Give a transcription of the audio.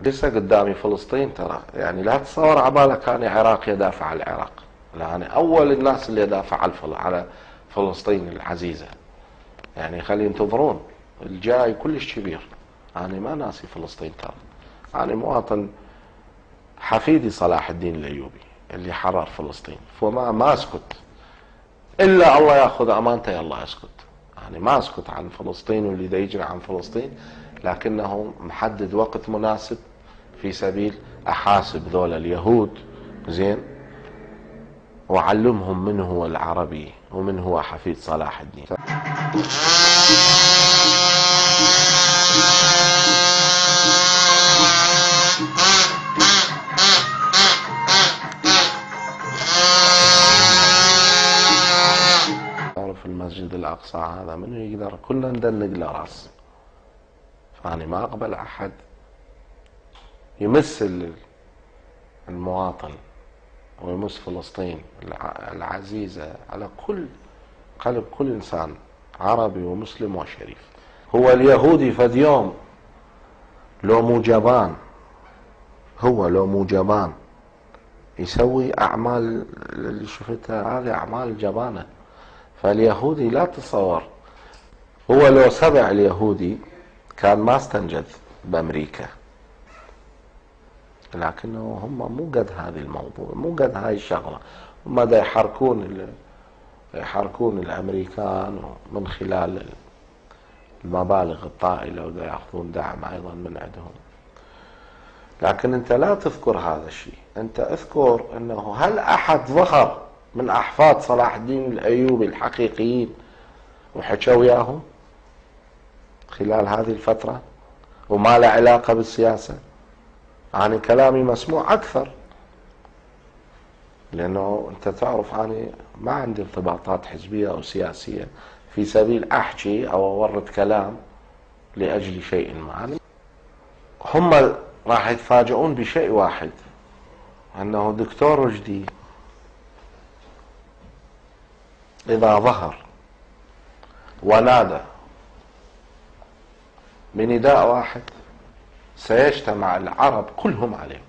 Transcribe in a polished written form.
لسه قدامي فلسطين ترى، يعني لا تتصور عبالك أنا عراق يدافع عن العراق، لا أنا أول الناس اللي يدافع على فلسطين العزيزة. يعني خلي ينتظرون الجاي كلش كبير. أنا ما ناسي فلسطين ترى، أنا مواطن حفيدي صلاح الدين الأيوبي اللي حرر فلسطين، فما أسكت إلا الله يأخذ أمانته يلا أسكت. يعني ما أسكت عن فلسطين واللي دا يجري عن فلسطين، لكنه محدد وقت مناسب في سبيل أحاسب ذولا اليهود زين، وعلمهم من هو العربي ومن هو حفيد صلاح الدين. تعرف المسجد الأقصى هذا منو يقدر، كلنا ندلق له راس، فأنا ما أقبل أحد يمس المواطن ويمس فلسطين العزيزة على كل قلب كل إنسان عربي ومسلم وشريف. هو اليهودي فد يوم لو مو جبان، هو لو مو جبان يسوي أعمال اللي شفتها هذه أعمال جبانة. فاليهودي لا تتصور، هو لو سبع اليهودي كان ما استنجد بأمريكا، لكنه هم مو قد هذه الموضوع، مو قد هاي الشغلة. هم دا يحركون الأمريكان من خلال المبالغ الطائلة، ودا يأخذون دعم أيضا من عندهم. لكن أنت لا تذكر هذا الشيء، أنت اذكر أنه هل أحد ظهر من أحفاد صلاح الدين الأيوبي الحقيقيين وحكوا وياهم خلال هذه الفترة وما له علاقة بالسياسة؟ يعني كلامي مسموع أكثر، لأنه أنت تعرف أنا ما عندي ارتباطات حزبية أو سياسية في سبيل أحكي أو أورد كلام لأجل شيء ما. هم راح يتفاجئون بشيء واحد، أنه دكتور رشدي إذا ظهر ونادى بنداء واحد سيجتمع العرب كلهم عليه.